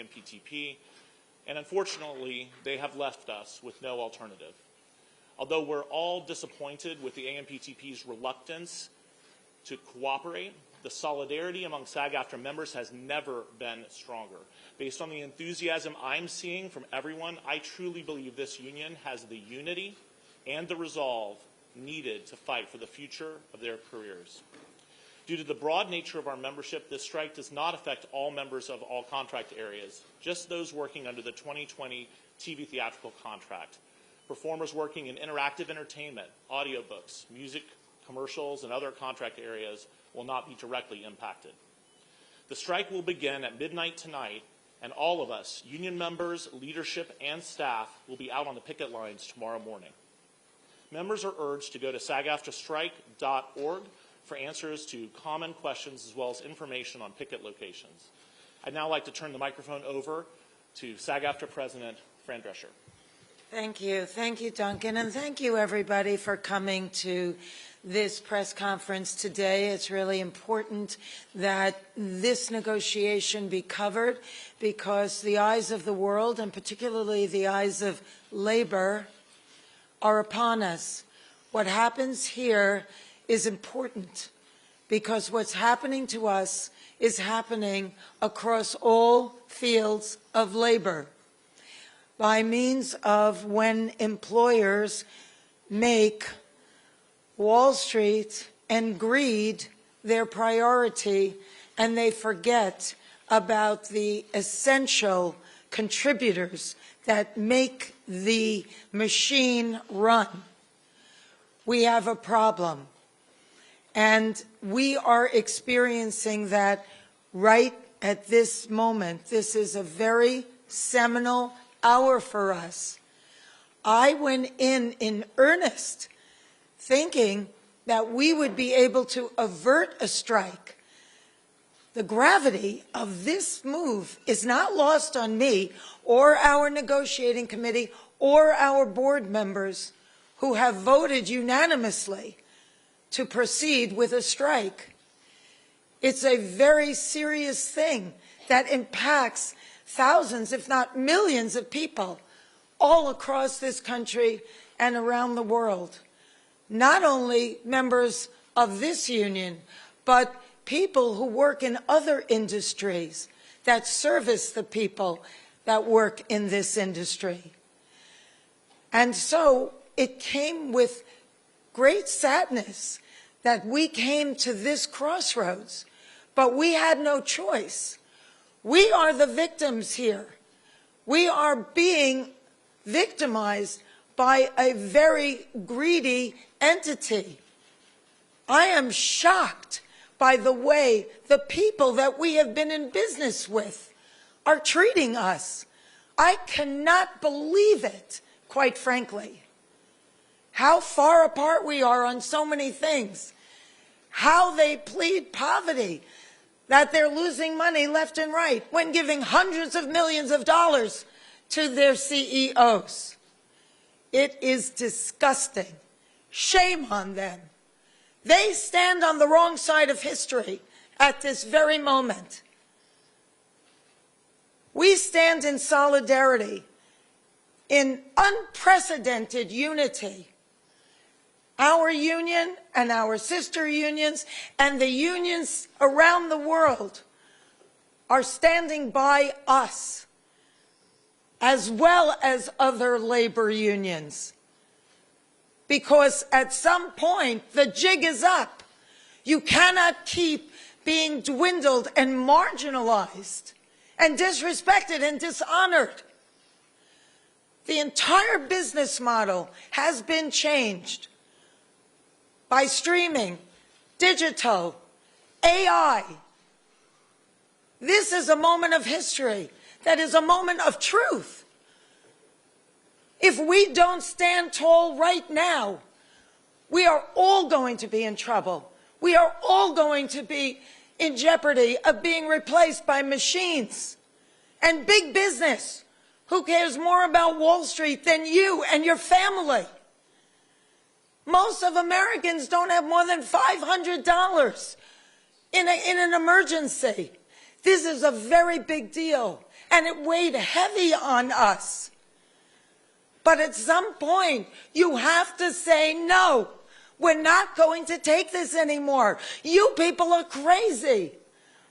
AMPTP, and unfortunately, they have left us with no alternative. Although we're all disappointed with the AMPTP's reluctance to cooperate, the solidarity among SAG-AFTRA members has never been stronger. Based on the enthusiasm I'm seeing from everyone, I truly believe this union has the unity and the resolve needed to fight for the future of their careers. Due to the broad nature of our membership, this strike does not affect all members of all contract areas, just those working under the 2020 TV theatrical contract. Performers working in interactive entertainment, audiobooks, music, commercials, and other contract areas will not be directly impacted. The strike will begin at midnight tonight, and all of us, union members, leadership, and staff, will be out on the picket lines tomorrow morning. Members are urged to go to sagaftrastrike.org for answers to common questions as well as information on picket locations. I'd now like to turn the microphone over to SAG-AFTRA President Fran Drescher. Thank you. Thank you, Duncan. And thank you, everybody, for coming to this press conference today. It's really important that this negotiation be covered because the eyes of the world, and particularly the eyes of labor, are upon us. What happens here is important because what's happening to us is happening across all fields of labor by means of when employers make Wall Street and greed their priority and they forget about the essential contributors that make the machine run. We have a problem. And we are experiencing that right at this moment. This is a very seminal hour for us. I went in earnest thinking that we would be able to avert a strike. The gravity of this move is not lost on me or our negotiating committee or our board members who have voted unanimously to proceed with a strike. It's a very serious thing that impacts thousands, if not millions of people all across this country and around the world. Not only members of this union, but people who work in other industries that service the people that work in this industry. And so it came with great sadness that we came to this crossroads, but we had no choice. We are the victims here. We are being victimized by a very greedy entity. I am shocked by the way the people that we have been in business with are treating us. I cannot believe it, quite frankly. How far apart we are on so many things. How they plead poverty, that they're losing money left and right when giving hundreds of millions of dollars to their CEOs. It is disgusting. Shame on them. They stand on the wrong side of history at this very moment. We stand in solidarity, in unprecedented unity. Our union and our sister unions and the unions around the world are standing by us, as well as other labor unions. Because at some point, the jig is up. You cannot keep being dwindled and marginalized and disrespected and dishonored. The entire business model has been changed by streaming, digital, AI. This is a moment of history that is a moment of truth. If we don't stand tall right now, we are all going to be in trouble. We are all going to be in jeopardy of being replaced by machines and big business. Who cares more about Wall Street than you and your family? Most of Americans don't have more than $500 in an emergency. This is a very big deal. and it weighed heavy on us. But at some point, you have to say, no, we're not going to take this anymore. You people are crazy.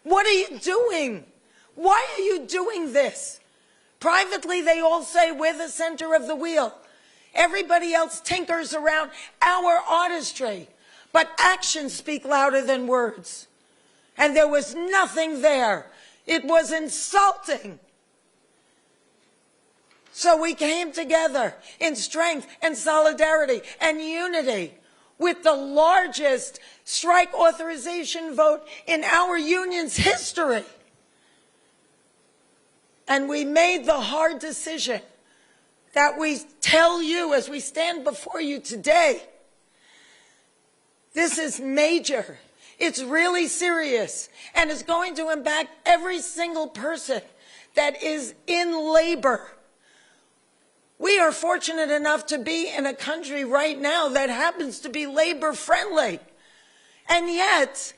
What are you doing? Why are you doing this? Privately, they all say we're the center of the wheel. Everybody else tinkers around our artistry. But actions speak louder than words. And there was nothing there. It was insulting. So we came together in strength and solidarity and unity with the largest strike authorization vote in our union's history. And we made the hard decision that we tell you as we stand before you today. This is major. It's really serious, and it's going to impact every single person that is in labor. We are fortunate enough to be in a country right now that happens to be labor friendly. And yet,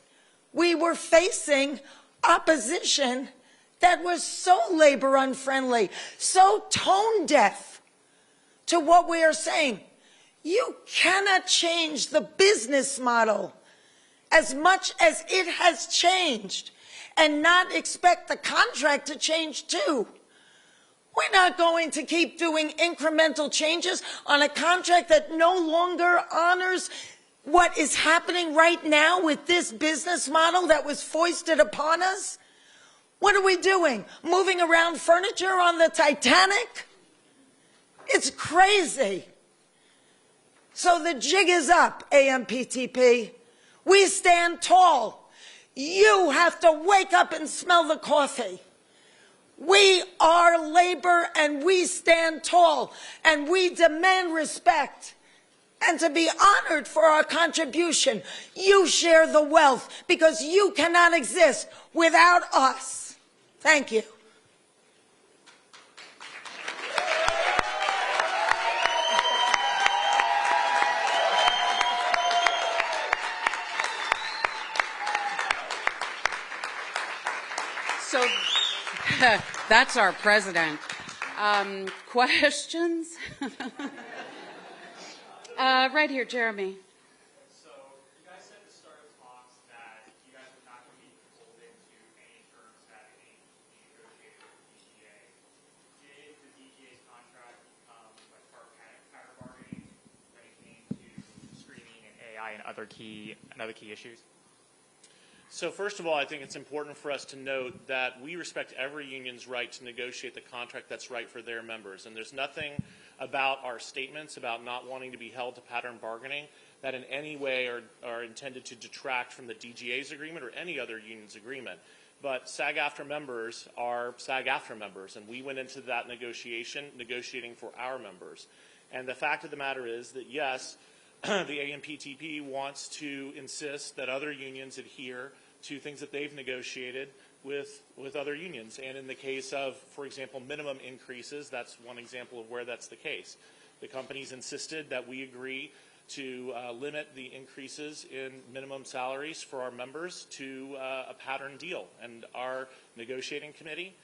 we were facing opposition that was so labor unfriendly, so tone deaf to what we are saying. You cannot change the business model as much as it has changed and not expect the contract to change too. We're not going to keep doing incremental changes on a contract that no longer honors what is happening right now with this business model that was foisted upon us. What are we doing? Moving around furniture on the Titanic? It's crazy. So the jig is up, AMPTP. We stand tall. You have to wake up and smell the coffee. We are labor and we stand tall and we demand respect and to be honored for our contribution. You share the wealth because you cannot exist without us. Thank you. So that's our president. Questions? Right here, Jeremy. So you guys said at the start of talks that you guys were not going to be beholden to any terms that any negotiated with the DGA. Did the DGA's contract become like part of pattern bargaining when it came to screening and AI and other key issues? So first of all, I think it's important for us to note that we respect every union's right to negotiate the contract that's right for their members. And there's nothing about our statements about not wanting to be held to pattern bargaining that in any way are intended to detract from the DGA's agreement or any other union's agreement. But SAG-AFTRA members are SAG-AFTRA members, and we went into that negotiating for our members. And the fact of the matter is that, yes, the AMPTP wants to insist that other unions adhere to things that they've negotiated with other unions. And in the case of, for example, minimum increases, that's one example of where that's the case. The companies insisted that we agree to limit the increases in minimum salaries for our members to a pattern deal. And our negotiating committee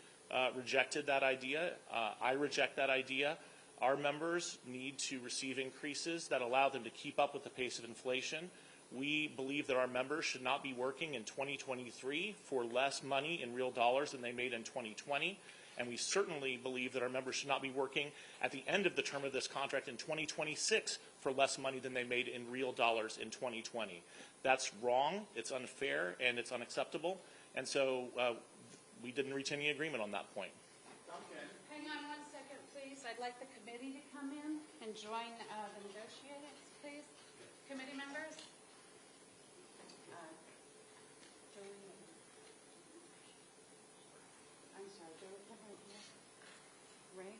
rejected that idea. I reject that idea. Our members need to receive increases that allow them to keep up with the pace of inflation. We believe that our members should not be working in 2023 for less money in real dollars than they made in 2020. And we certainly believe that our members should not be working at the end of the term of this contract in 2026 for less money than they made in real dollars in 2020. That's wrong, it's unfair, and it's unacceptable. And so we didn't reach any agreement on that point. Hang on one second, please. I'd like the committee to come in and join the negotiators, please. Committee members? I'm sorry, Ray?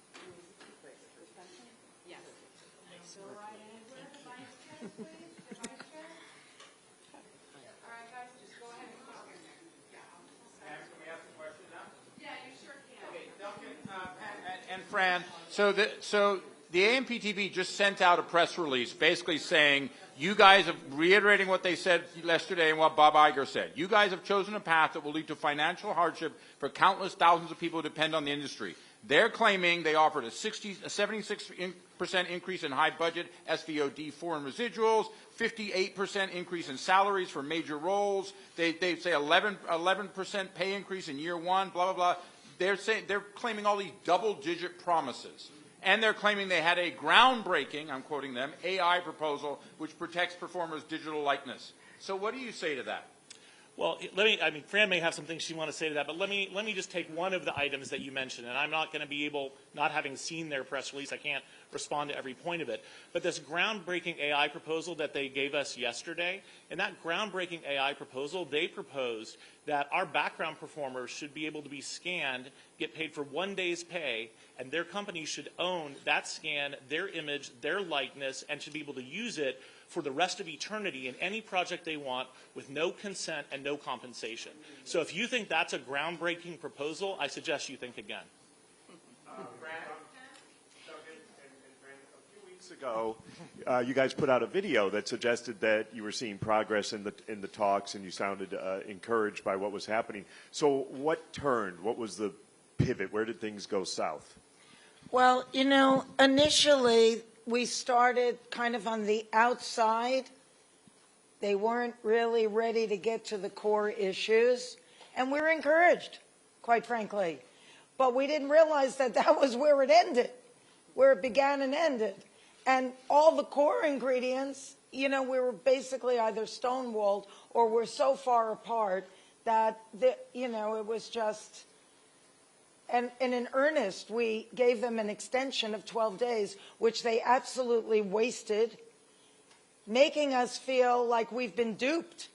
Yes. So right in. Where's the vice chair, please? The vice chair? All right, guys, just go ahead and talk. Can we ask a question now? Yeah, you sure can. Okay, Duncan and Fran, so the AMPTP just sent out a press release basically saying You guys have reiterating what they said yesterday and what Bob Iger said. You guys have chosen a path that will lead to financial hardship for countless thousands of people who depend on the industry. They're claiming they offered a 76% increase in high budget SVOD foreign residuals, 58% increase in salaries for major roles. They say 11% pay increase in year one, blah, blah, blah. They're claiming all these double-digit promises. And they're claiming they had a groundbreaking, I'm quoting them, AI proposal which protects performers' digital likeness. So what do you say to that? Well, Fran may have some things she wants to say to that, but let me just take one of the items that you mentioned, and I'm not going to be able, not having seen their press release, I can't respond to every point of it. But this groundbreaking AI proposal that they gave us yesterday, in that groundbreaking AI proposal, they proposed that our background performers should be able to be scanned, get paid for 1 day's pay, and their company should own that scan, their image, their likeness, and should be able to use it for the rest of eternity in any project they want with no consent and no compensation. So if you think that's a groundbreaking proposal, I suggest you think again. A few weeks ago, you guys put out a video that suggested that you were seeing progress in the talks and you sounded encouraged by what was happening. So what turned? What was the pivot? Where did things go south? Well, initially we started kind of on the outside. They weren't really ready to get to the core issues, and we were encouraged, quite frankly. But we didn't realize that that was where it ended, where it began and ended. And all the core ingredients, we were basically either stonewalled or we're so far apart that, it was just... And in earnest, we gave them an extension of 12 days, which they absolutely wasted, making us feel like we've been duped,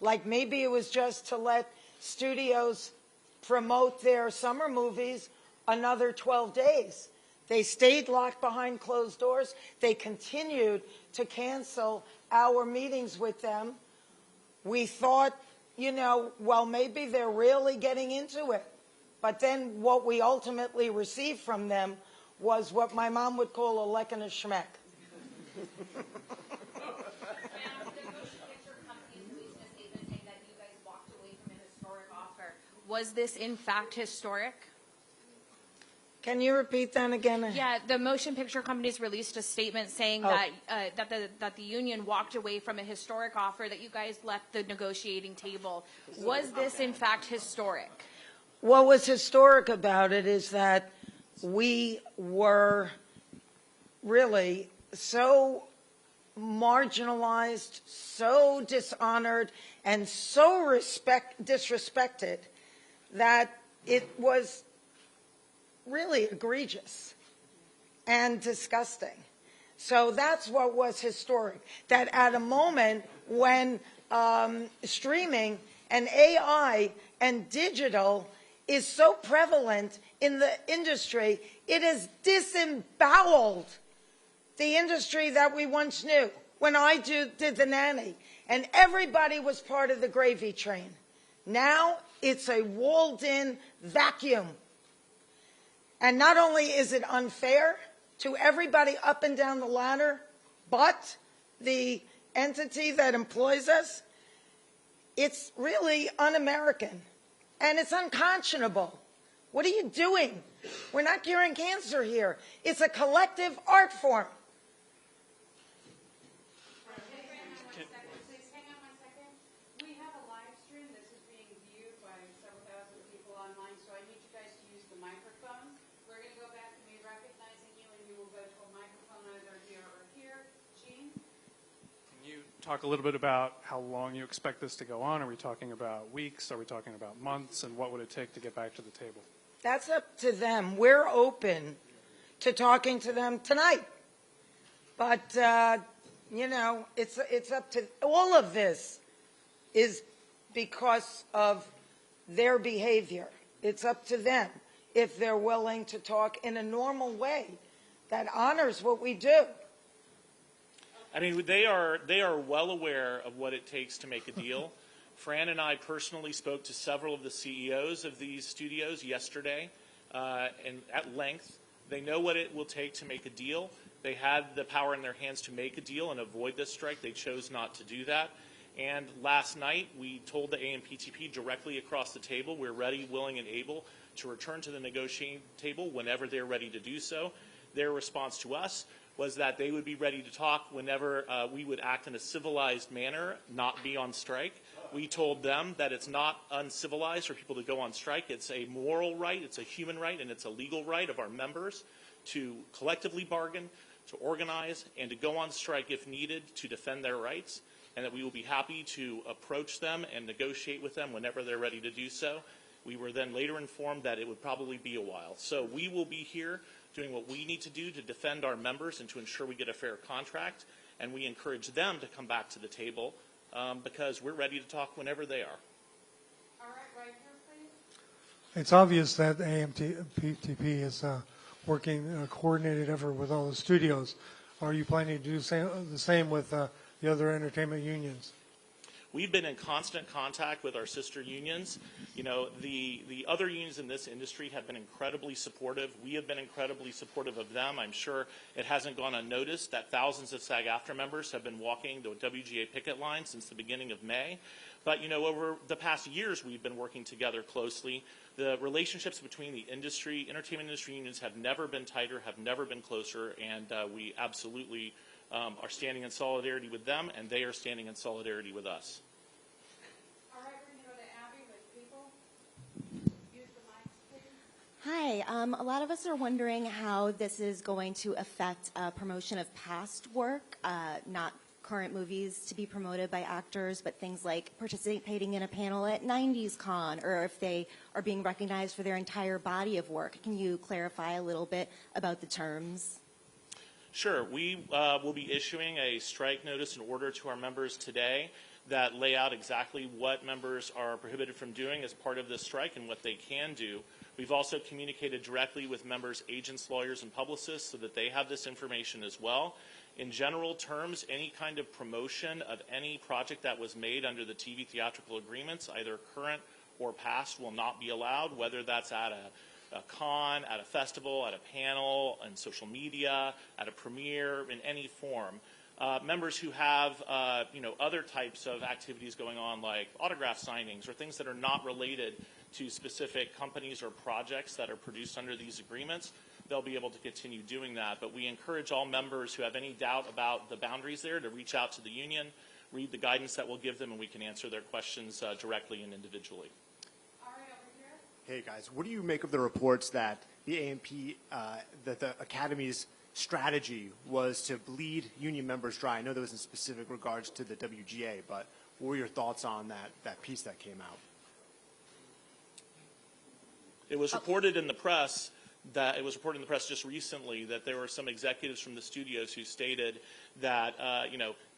like maybe it was just to let studios promote their summer movies another 12 days. They stayed locked behind closed doors. They continued to cancel our meetings with them. We thought, well, maybe they're really getting into it. But then what we ultimately received from them was what my mom would call a leck and a schmeck. Was this in fact historic? Can you repeat that again? Yeah, the motion picture companies released a statement saying that the union walked away from a historic offer, that you guys left the negotiating table. Was this in fact historic? What was historic about it is that we were really so marginalized, so dishonored, and so disrespected that it was really egregious and disgusting. So that's what was historic, that at a moment when streaming and AI and digital is so prevalent in the industry, it has disemboweled the industry that we once knew. When I did The Nanny, and everybody was part of the gravy train. Now it's a walled-in vacuum. And not only is it unfair to everybody up and down the ladder, but the entity that employs us, it's really un-American. And it's unconscionable. What are you doing? We're not curing cancer here. It's a collective art form. Hang on one second. We have a live stream. This is being viewed by several thousand people online, so I need you guys to use the microphone. We're going to go back to me recognizing you, and you will go to a microphone either here or here. Gene? Can you talk a little bit about how long you expect this to go on? Are we talking about weeks? Are we talking about months? And what would it take to get back to the table? That's up to them. We're open to talking to them tonight. But, it's up to, all of this is because of their behavior. It's up to them if they're willing to talk in a normal way that honors what we do. I mean, they are well aware of what it takes to make a deal. Fran and I personally spoke to several of the CEOs of these studios yesterday, and at length. They know what it will take to make a deal. They had the power in their hands to make a deal and avoid this strike. They chose not to do that. And last night, we told the AMPTP directly across the table we're ready, willing, and able to return to the negotiating table whenever they're ready to do so. Their response to us was that they would be ready to talk whenever we would act in a civilized manner, not be on strike. We told them that it's not uncivilized for people to go on strike. It's a moral right, it's a human right, and it's a legal right of our members to collectively bargain, to organize, and to go on strike if needed to defend their rights, and that we will be happy to approach them and negotiate with them whenever they're ready to do so. We were then later informed that it would probably be a while. So we will be here doing what we need to do to defend our members and to ensure we get a fair contract, and we encourage them to come back to the table because we're ready to talk whenever they are. All right, right here, please. It's obvious that AMPTP is working coordinated effort with all the studios. Are you planning to do the same with the other entertainment unions? We've been in constant contact with our sister unions. You know, the other unions in this industry have been incredibly supportive. We have been incredibly supportive of them. I'm sure it hasn't gone unnoticed that thousands of SAG-AFTRA members have been walking the WGA picket line since the beginning of May. But, you know, over the past years, we've been working together closely. The relationships between the industry, entertainment industry unions have never been tighter, have never been closer, and we absolutely are standing in solidarity with them, and they are standing in solidarity with us. All right, we're going to go to Abby with people. Use the mics, please. Hi. A lot of us are wondering how this is going to affect promotion of past work, not current movies to be promoted by actors, but things like participating in a panel at 90s Con, or if they are being recognized for their entire body of work. Can you clarify a little bit about the terms? Sure. We will be issuing a strike notice and order to our members today that lay out exactly what members are prohibited from doing as part of this strike and what they can do. We've also communicated directly with members, agents, lawyers, and publicists so that they have this information as well. In general terms, any kind of promotion of any project that was made under the TV theatrical agreements, either current or past, will not be allowed, whether that's at a con, at a festival, at a panel, on social media, at a premiere, in any form. Members who have other types of activities going on, like autograph signings or things that are not related to specific companies or projects that are produced under these agreements, they'll be able to continue doing that. But we encourage all members who have any doubt about the boundaries there to reach out to the union, read the guidance that we'll give them, and we can answer their questions directly and individually. Hey guys, what do you make of the reports that the AMP, that the Academy's strategy was to bleed union members dry? I know there was in specific regards to the WGA, but what were your thoughts on that piece that came out? It was reported in the press just recently that there were some executives from the studios who stated that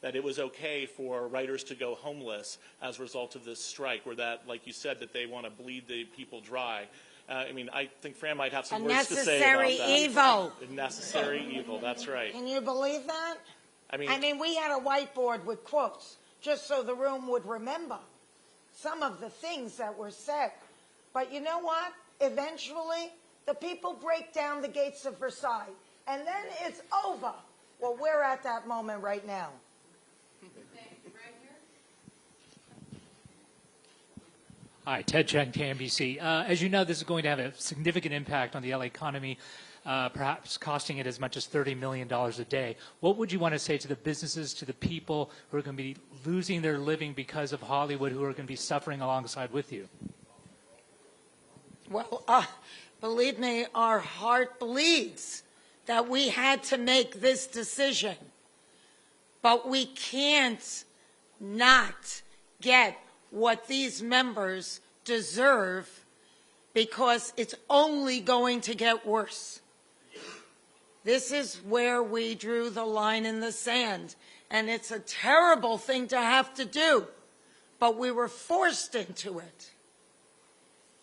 that it was okay for writers to go homeless as a result of this strike, or that, like you said, that they want to bleed the people dry. I think Fran might have some words to say about that. Necessary evil. Necessary evil, that's right. Can you believe that? We had a whiteboard with quotes, just so the room would remember some of the things that were said. But you know what? Eventually, the people break down the gates of Versailles, and then it's over. Well, we're at that moment right now. Hi, Ted Cheng, KMBC. As you know, this is going to have a significant impact on the LA economy, perhaps costing it as much as $30 million a day. What would you want to say to the businesses, to the people who are going to be losing their living because of Hollywood, who are going to be suffering alongside with you? Well, believe me, our heart bleeds that we had to make this decision. But we can't not get what these members deserve, because it's only going to get worse. This is where we drew the line in the sand, and it's a terrible thing to have to do, but we were forced into it.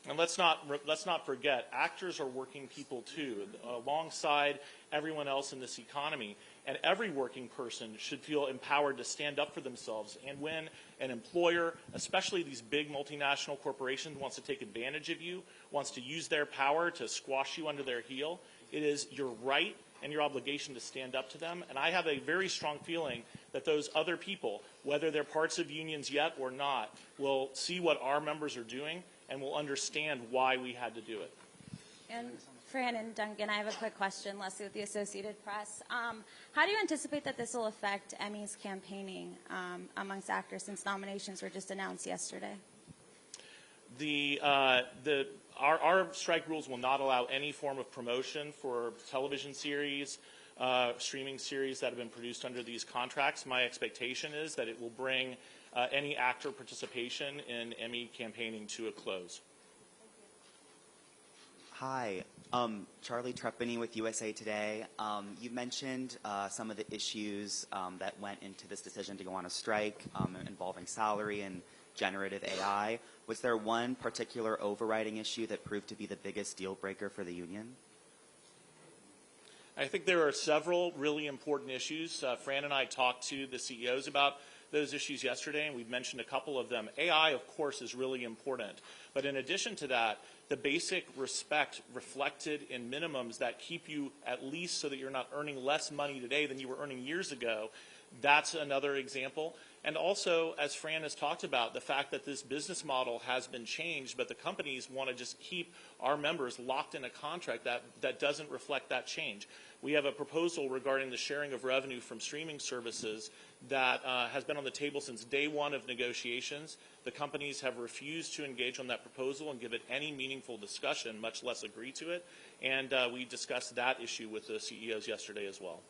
And let's not forget, actors are working people too, alongside everyone else in this economy. And every working person should feel empowered to stand up for themselves. And when an employer, especially these big multinational corporations, wants to take advantage of you, wants to use their power to squash you under their heel, it is your right and your obligation to stand up to them. And I have a very strong feeling that those other people, whether they're parts of unions yet or not, will see what our members are doing and will understand why we had to do it. And Fran and Duncan, I have a quick question, Leslie with the Associated Press. How do you anticipate that this will affect Emmy's campaigning amongst actors since nominations were just announced yesterday? Our strike rules will not allow any form of promotion for television series, streaming series that have been produced under these contracts. My expectation is that it will bring any actor participation in Emmy campaigning to a close. Hi, Charlie Trepany with USA Today. You mentioned some of the issues that went into this decision to go on a strike involving salary and generative AI. Was there one particular overriding issue that proved to be the biggest deal breaker for the union? I think there are several really important issues. Fran and I talked to the CEOs about those issues yesterday, and we've mentioned a couple of them. AI, of course, is really important. But in addition to that, the basic respect reflected in minimums that keep you at least so that you're not earning less money today than you were earning years ago, that's another example. And also, as Fran has talked about, the fact that this business model has been changed, but the companies want to just keep our members locked in a contract that doesn't reflect that change. We have a proposal regarding the sharing of revenue from streaming services that has been on the table since day one of negotiations. The companies have refused to engage on that proposal and give it any meaningful discussion, much less agree to it. And we discussed that issue with the CEOs yesterday as well.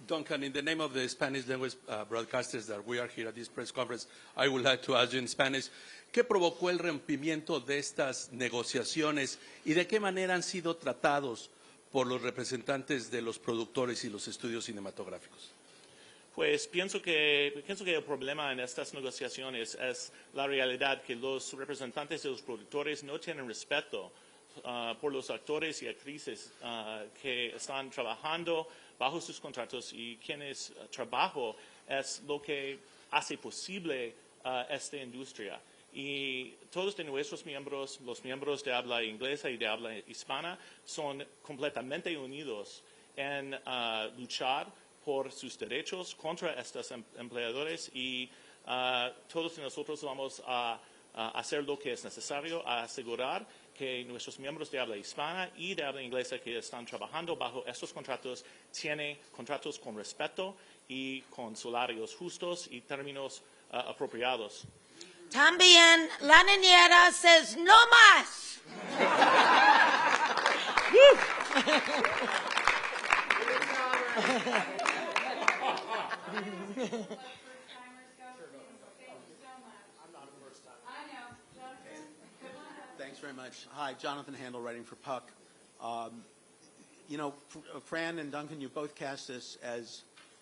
Duncan, in the name of the Spanish language broadcasters that we are here at this press conference, I would like to ask you in Spanish, ¿qué provocó el rompimiento de estas negociaciones y de qué manera han sido tratados por los representantes de los productores y los estudios cinematográficos? Pues pienso que el problema en estas negociaciones es la realidad que los representantes de los productores no tienen respeto por los actores y actrices que están trabajando bajo sus contratos y quienes trabajo es lo que hace posible esta industria. Y todos de nuestros miembros, los miembros de habla inglesa y de habla hispana, son completamente unidos en luchar por sus derechos contra estos empleadores y todos nosotros vamos a hacer lo que es necesario a asegurar que nuestros miembros de habla hispana y de habla inglesa que están trabajando bajo estos contratos tienen contratos con respeto y con salarios justos y términos apropiados. También la niñera says no más. Thanks very much. Hi, Jonathan Handel, writing for Puck. You know, Fran and Duncan, you both cast this as,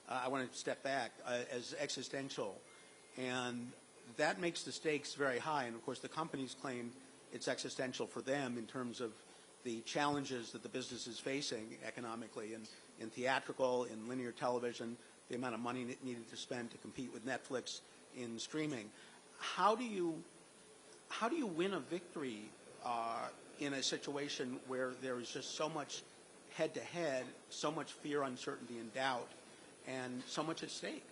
I want to step back, as existential. And that makes the stakes very high. And, of course, the companies claim it's existential for them in terms of the challenges that the business is facing economically in theatrical, in linear television, the amount of money needed to spend to compete with Netflix in streaming. How do you win a victory in a situation where there is just so much head-to-head, so much fear, uncertainty, and doubt, and so much at stake?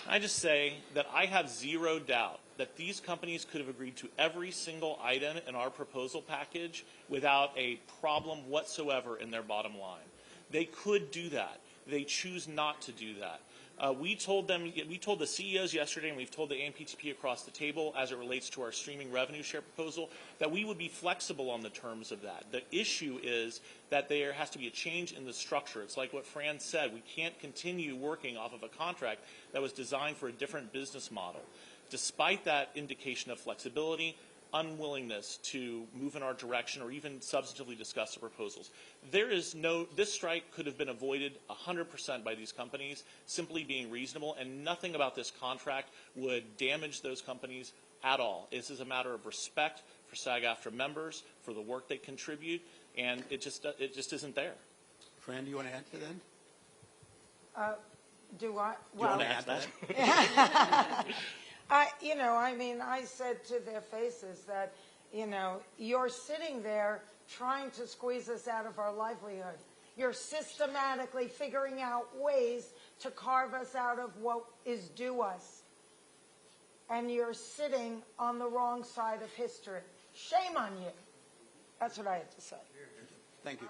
I just say that I have zero doubt that these companies could have agreed to every single item in our proposal package without a problem whatsoever in their bottom line. They could do that. They choose not to do that. We told the CEOs yesterday, and we've told the AMPTP across the table as it relates to our streaming revenue share proposal, that we would be flexible on the terms of that. The issue is that there has to be a change in the structure. It's like what Fran said. We can't continue working off of a contract that was designed for a different business model. Despite that indication of flexibility, unwillingness to move in our direction or even substantively discuss the proposals. This strike could have been avoided 100% by these companies simply being reasonable, and nothing about this contract would damage those companies at all. This is a matter of respect for SAG-AFTRA members, for the work they contribute, and it just isn't there. Fran, do you want to add to that? Do I? Do you want to add to that? I said to their faces that, you're sitting there trying to squeeze us out of our livelihood. You're systematically figuring out ways to carve us out of what is due us. And you're sitting on the wrong side of history. Shame on you. That's what I had to say. Thank you.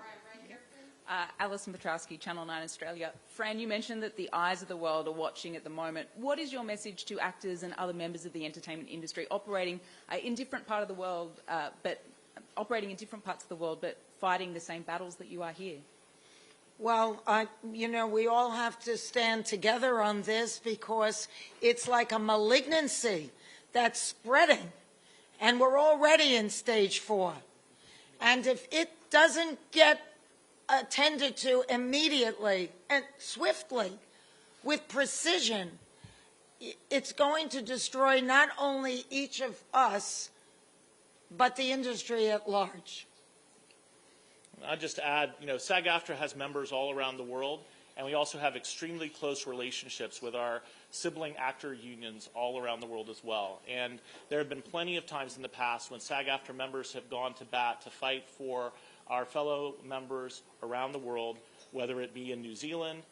Alison Petrowski, Channel 9 Australia. Fran, you mentioned that the eyes of the world are watching at the moment. What is your message to actors and other members of the entertainment industry operating in different parts of the world, but fighting the same battles that you are here? Well, we all have to stand together on this because it's like a malignancy that's spreading, and we're already in stage 4. And if it doesn't get attended to immediately and swiftly with precision, it's going to destroy not only each of us, but the industry at large. I'll just add, SAG-AFTRA has members all around the world, and we also have extremely close relationships with our sibling actor unions all around the world as well. And there have been plenty of times in the past when SAG-AFTRA members have gone to bat to fight for our fellow members around the world, whether it be in New Zealand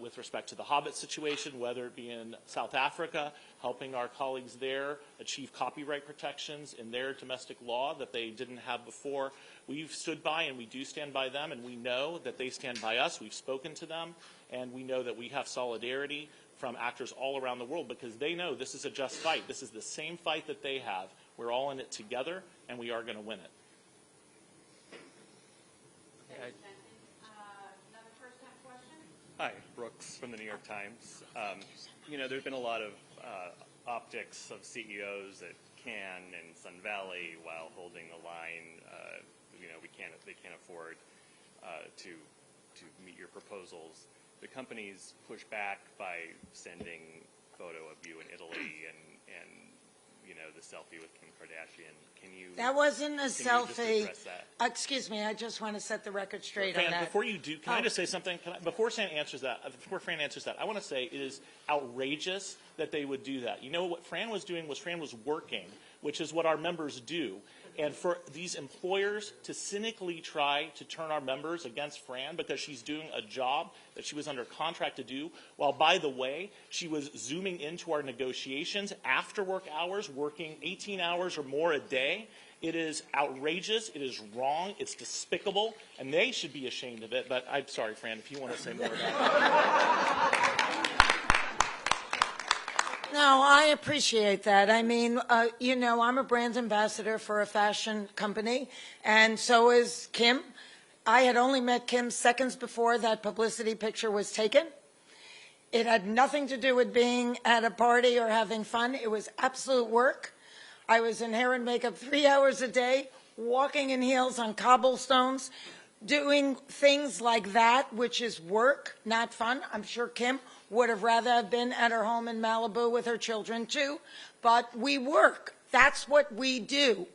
with respect to the Hobbit situation, whether it be in South Africa, helping our colleagues there achieve copyright protections in their domestic law that they didn't have before. We've stood by, and we do stand by them, and we know that they stand by us. We've spoken to them, and we know that we have solidarity from actors all around the world because they know this is a just fight. This is the same fight that they have. We're all in it together, and we are going to win it. Another first-time question? Hi, Brooks from the New York Times. There's been a lot of optics of CEOs at Cannes and Sun Valley while holding the line. They can't afford to meet your proposals. The companies push back by sending photo of you in Italy and the selfie with Kim Kardashian. That wasn't a selfie. Can you just address that? Excuse me, I just want to set the record straight Fran, on that. before you do, can I just say something? Before Fran answers that, I want to say it is outrageous that they would do that. You know what Fran was doing was Fran was working, which is what our members do. And for these employers to cynically try to turn our members against Fran because she's doing a job that she was under contract to do, while, by the way, she was zooming into our negotiations after work hours, working 18 hours or more a day, it is outrageous, it is wrong, it's despicable, and they should be ashamed of it. But I'm sorry, Fran, if you want to say more about that. No, I appreciate that. I mean, I'm a brand ambassador for a fashion company, and so is Kim. I had only met Kim seconds before that publicity picture was taken. It had nothing to do with being at a party or having fun. It was absolute work. I was in hair and makeup 3 hours a day, walking in heels on cobblestones, doing things like that, which is work, not fun. I'm sure Kim would have rather have been at her home in Malibu with her children too, but we work. That's what we do.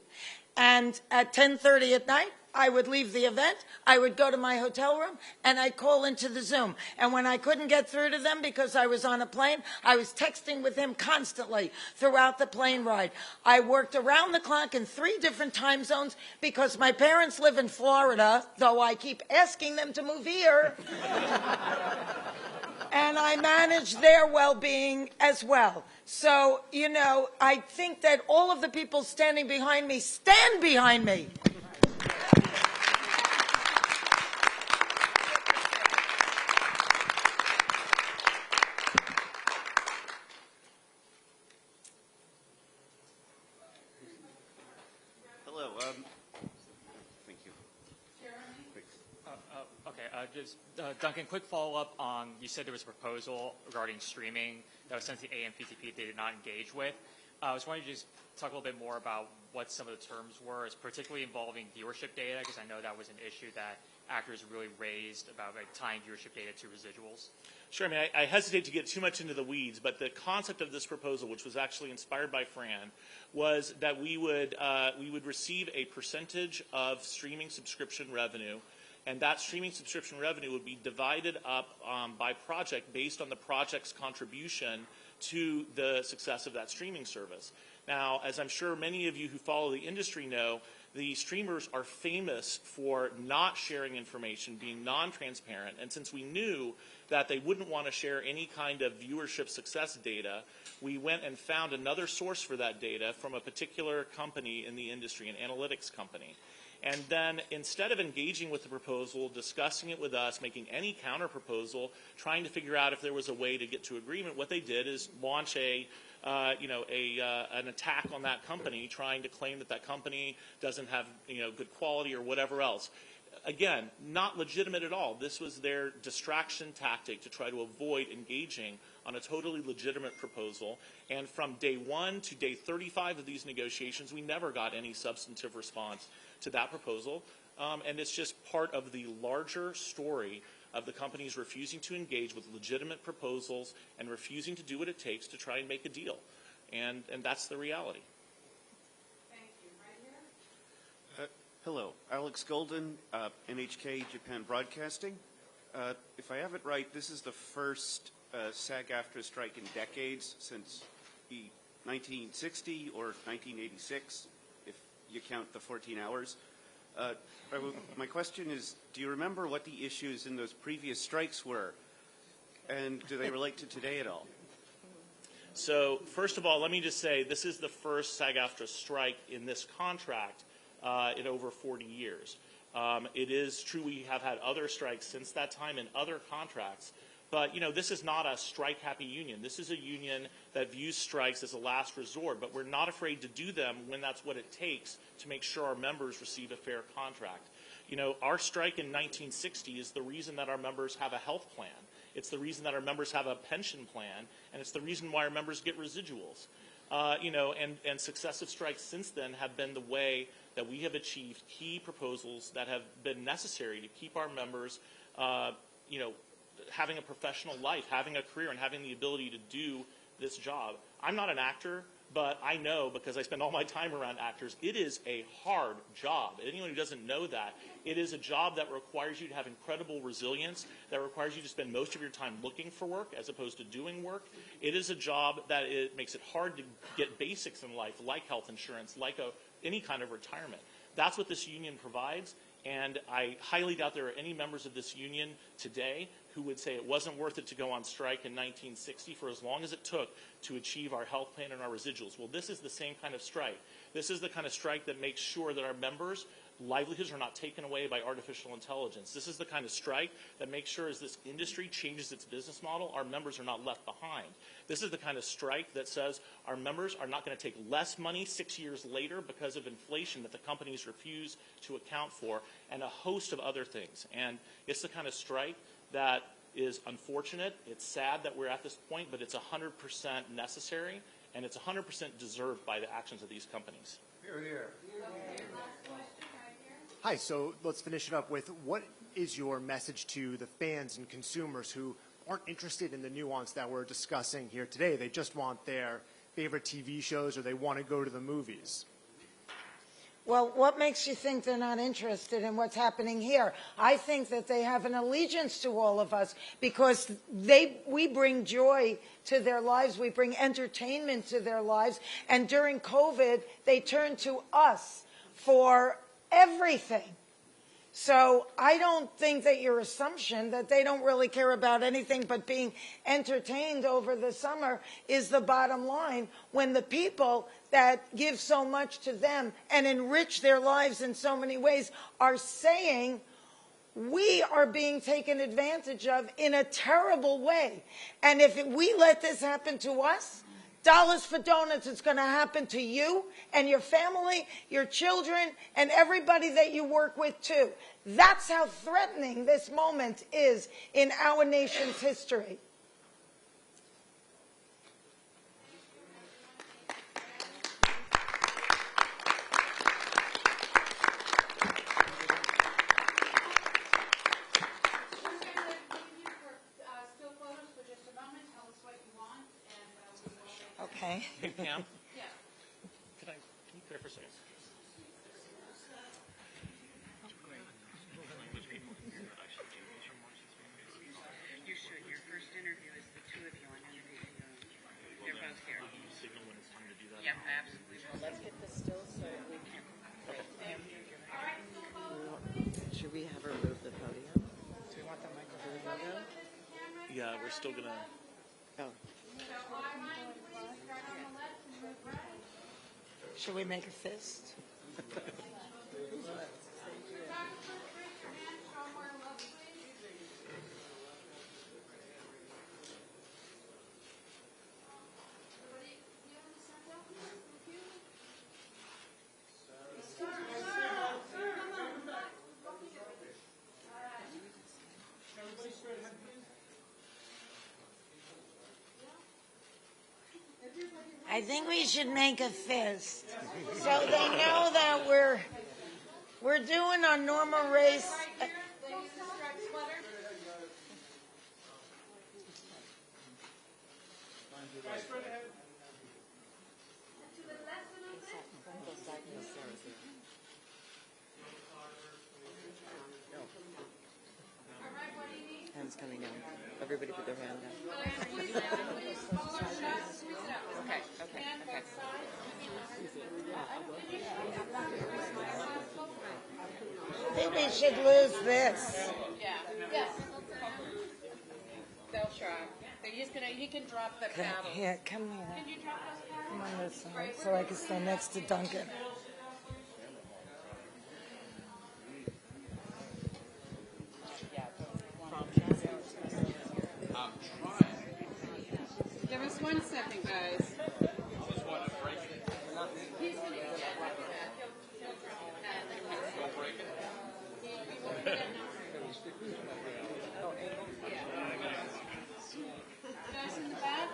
And at 10:30 at night, I would leave the event, I would go to my hotel room, and I'd call into the Zoom. And when I couldn't get through to them because I was on a plane, I was texting with him constantly throughout the plane ride. I worked around the clock in 3 different time zones because my parents live in Florida, though I keep asking them to move here. And I manage their well-being as well. So, I think that all of the people standing behind me stand behind me. Hello. Thank you. Duncan, quick follow-up on, you said there was a proposal regarding streaming that was sent to the AMPTP they did not engage with. I was wondering if you just talk a little bit more about what some of the terms were, particularly involving viewership data, because I know that was an issue that actors really raised about tying viewership data to residuals. Sure. I mean, I hesitate to get too much into the weeds, but the concept of this proposal, which was actually inspired by Fran, was that we would receive a percentage of streaming subscription revenue, and that streaming subscription revenue would be divided up by project based on the project's contribution to the success of that streaming service. Now, as I'm sure many of you who follow the industry know, The streamers are famous for not sharing information, being non-transparent, and since we knew that they wouldn't want to share any kind of viewership success data, we went and found another source for that data from a particular company in the industry, an analytics company. And then instead of engaging with the proposal, discussing it with us, making any counter-proposal, trying to figure out if there was a way to get to agreement, what they did is launch an attack on that company, trying to claim that that company doesn't have good quality or whatever else. Again, not legitimate at all. This was their distraction tactic to try to avoid engaging on a totally legitimate proposal. And from day 1 to day 35 of these negotiations, we never got any substantive response to that proposal. And it's just part of the larger story of the companies refusing to engage with legitimate proposals and refusing to do what it takes to try and make a deal. And that's the reality. Hello, Alex Golden, NHK Japan Broadcasting. If I have it right, this is the first SAG-AFTRA strike in decades, since 1960 or 1986, if you count the 14 hours. My question is, do you remember what the issues in those previous strikes were? And do they relate to today at all? So first of all, let me just say this is the first SAG-AFTRA strike in this contract in over 40 years. It is true we have had other strikes since that time in other contracts, but this is not a strike-happy union. This is a union that views strikes as a last resort, but we're not afraid to do them when that's what it takes to make sure our members receive a fair contract. Our strike in 1960 is the reason that our members have a health plan. It's the reason that our members have a pension plan, and it's the reason why our members get residuals. And successive strikes since then have been the way that we have achieved key proposals that have been necessary to keep our members, having a professional life, having a career, and having the ability to do this job. I'm not an actor, but I know, because I spend all my time around actors, it is a hard job. Anyone who doesn't know that, it is a job that requires you to have incredible resilience, that requires you to spend most of your time looking for work as opposed to doing work. It is a job that makes it hard to get basics in life, like health insurance, like any kind of retirement. That's what this union provides, and I highly doubt there are any members of this union today who would say it wasn't worth it to go on strike in 1960 for as long as it took to achieve our health plan and our residuals. Well, this is the same kind of strike. This is the kind of strike that makes sure that our members' livelihoods are not taken away by artificial intelligence. This is the kind of strike that makes sure as this industry changes its business model, our members are not left behind. This is the kind of strike that says our members are not going to take less money 6 years later because of inflation that the companies refuse to account for, and a host of other things. And it's the kind of strike that is unfortunate. It's sad that we're at this point, but it's 100% necessary, and it's 100% deserved by the actions of these companies. Here, here. Hi, so let's finish it up with, what is your message to the fans and consumers who aren't interested in the nuance that we're discussing here today? They just want their favorite TV shows, or they want to go to the movies. Well, what makes you think they're not interested in what's happening here? I think that they have an allegiance to all of us because we bring joy to their lives. We bring entertainment to their lives. And during COVID, they turned to us for everything. So I don't think that your assumption that they don't really care about anything but being entertained over the summer is the bottom line, when the people that give so much to them and enrich their lives in so many ways are saying we are being taken advantage of in a terrible way. And if we let this happen to us, dollars for donuts, it's going to happen to you and your family, your children, and everybody that you work with too. That's how threatening this moment is in our nation's history. Okay. Hey, Pam? Yeah. Can you clear for a second? You should. Your first interview is the two of you on interview. They're both here. Signal when it's time to do that. Yep, absolutely. Well, let's get this still so we can. Okay. we're still gonna. Should we make a fist? I think we should make a fist so they know that we're doing our normal race. Hands coming down. Everybody put their hand down. Okay. I think we should lose this. Yeah. Yes. They'll try. He can drop the paddle. Here, come here. Can you drop those paddles? Come on this side so I can stand next to Duncan. Give us 1 second, guys. He's going to get that. He'll drop the pad. Guys in the back?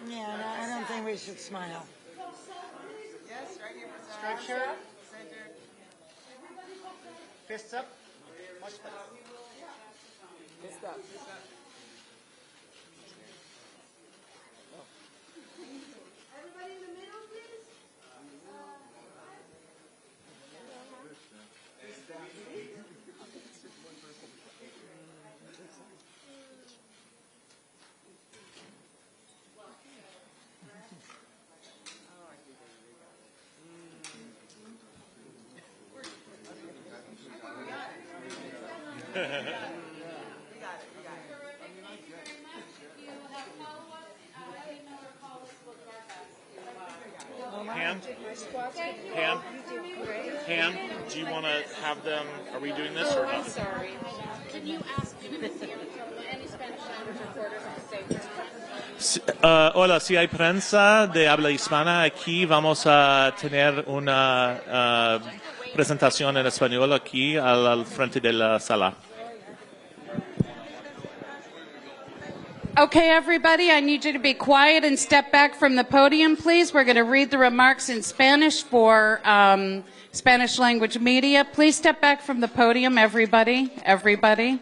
Yeah, no, I don't think we should smile. Yes, right here. Striped shirt. Fists up. Much better. Fist up. Everybody in the middle, please. Pam, do you want to have them? Are we doing this or I'm not? sorry. Can you ask him if any Spanish language reporters to say Hola, si hay prensa de habla hispana aquí, vamos a tener una presentación en español aquí al frente de la sala. Okay, everybody, I need you to be quiet and step back from the podium, please. We're going to read the remarks in Spanish for Spanish language media. Please step back from the podium, everybody. Everybody.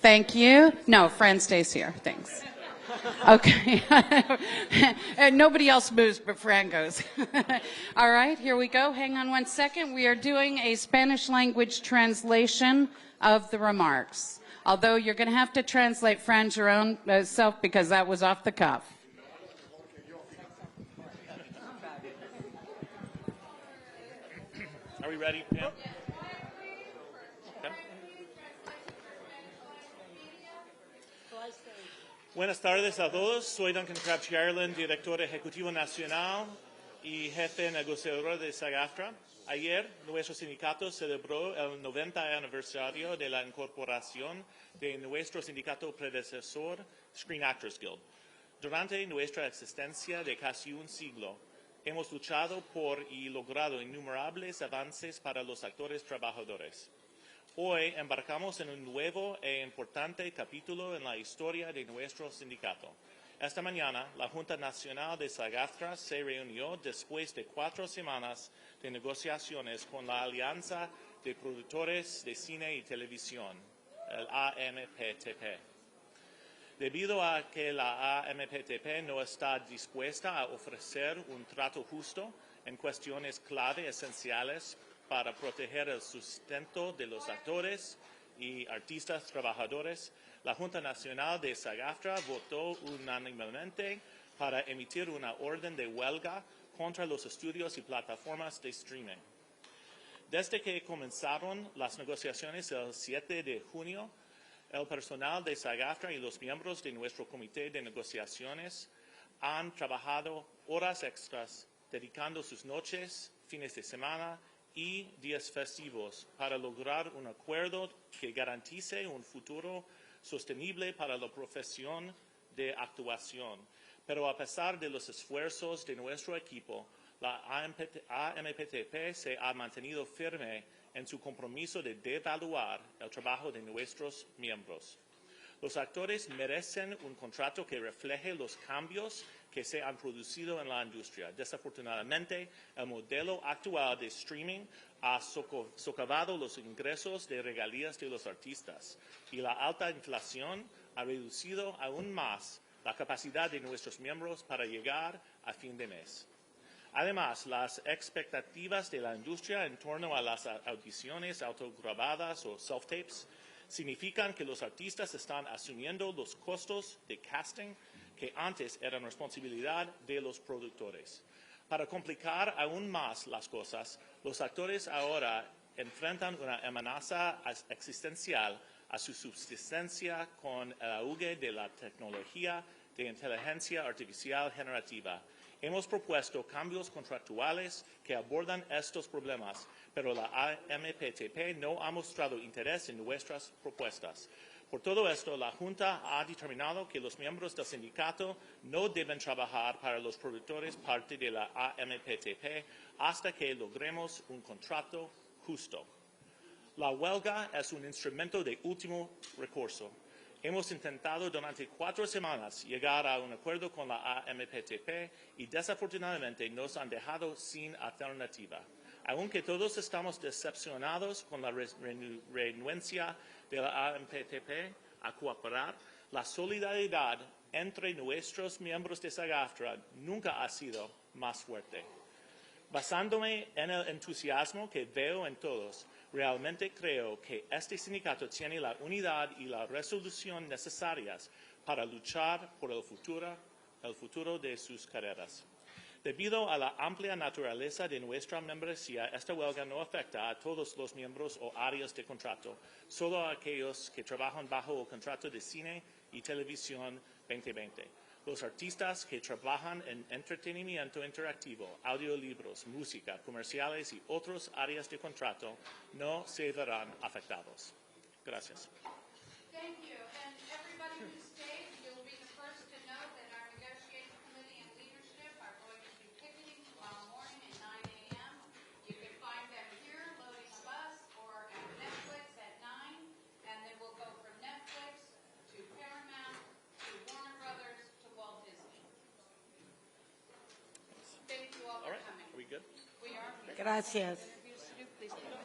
Thank you. No, Fran stays here. Thanks. Okay. And nobody else moves, but Fran goes. All right, here we go. Hang on 1 second. We are doing a Spanish language translation of the remarks. Although you're going to have to translate, Fran, your own self, because that was off the cuff. Are we ready, Pam? Okay. Buenas tardes a todos. Soy Duncan Crouch Ireland, director ejecutivo nacional y jefe negociador de SAG-AFTRA. Ayer, nuestro sindicato celebró el 90 aniversario de la incorporación de nuestro sindicato predecesor, Screen Actors Guild. Durante nuestra existencia de casi un siglo, hemos luchado por y logrado innumerables avances para los actores trabajadores. Hoy embarcamos en un nuevo e importante capítulo en la historia de nuestro sindicato. Esta mañana, la Junta Nacional de SAG-AFTRA se reunió después de 4 semanas de negociaciones con la Alianza de Productores de Cine y Televisión, el AMPTP. Debido a que la AMPTP no está dispuesta a ofrecer un trato justo en cuestiones clave esenciales para proteger el sustento de los actores y artistas trabajadores, la Junta Nacional de SAG-AFTRA votó unánimemente para emitir una orden de huelga contra los estudios y plataformas de streaming. Desde que comenzaron las negociaciones el 7 de junio, el personal de SAG-AFTRA y los miembros de nuestro comité de negociaciones han trabajado horas extras, dedicando sus noches, fines de semana y días festivos para lograr un acuerdo que garantice un futuro sostenible para la profesión de actuación. Pero a pesar de los esfuerzos de nuestro equipo, la AMPTP se ha mantenido firme en su compromiso de devaluar el trabajo de nuestros miembros. Los actores merecen un contrato que refleje los cambios que se han producido en la industria. Desafortunadamente, el modelo actual de streaming ha socavado los ingresos de regalías de los artistas y la alta inflación ha reducido aún más la capacidad de nuestros miembros para llegar a fin de mes. Además, las expectativas de la industria en torno a las audiciones autograbadas o self-tapes significan que los artistas están asumiendo los costos de casting que antes eran responsabilidad de los productores. Para complicar aún más las cosas, los actores ahora enfrentan una amenaza existencial a su subsistencia con el auge de la tecnología de inteligencia artificial generativa. Hemos propuesto cambios contractuales que abordan estos problemas, pero la AMPTP no ha mostrado interés en nuestras propuestas. Por todo esto, la Junta ha determinado que los miembros del sindicato no deben trabajar para los productores parte de la AMPTP hasta que logremos un contrato justo. La huelga es un instrumento de último recurso. Hemos intentado durante 4 semanas llegar a un acuerdo con la AMPTP y desafortunadamente nos han dejado sin alternativa. Aunque todos estamos decepcionados con la renuencia de la AMPTP a cooperar, la solidaridad entre nuestros miembros de SAG-AFTRA nunca ha sido más fuerte. Basándome en el entusiasmo que veo en todos, realmente creo que este sindicato tiene la unidad y la resolución necesarias para luchar por el futuro de sus carreras. Debido a la amplia naturaleza de nuestra membresía, esta huelga no afecta a todos los miembros o áreas de contrato, solo a aquellos que trabajan bajo el contrato de cine y televisión 2020. Los artistas que trabajan en entretenimiento interactivo, audiolibros, música, comerciales y otras áreas de contrato no se verán afectados. Gracias. Thank you. And everybody who stayed, you'll be the first to know that our negotiating committee and leadership are going to be picketing tomorrow morning at 9 a.m. You can find them here loading a bus or at Netflix at 9, and then we'll go from Netflix to Paramount to Warner Brothers to Walt Disney. Thank you all for coming. Are we good? We are. Gracias. Interviews to do, please.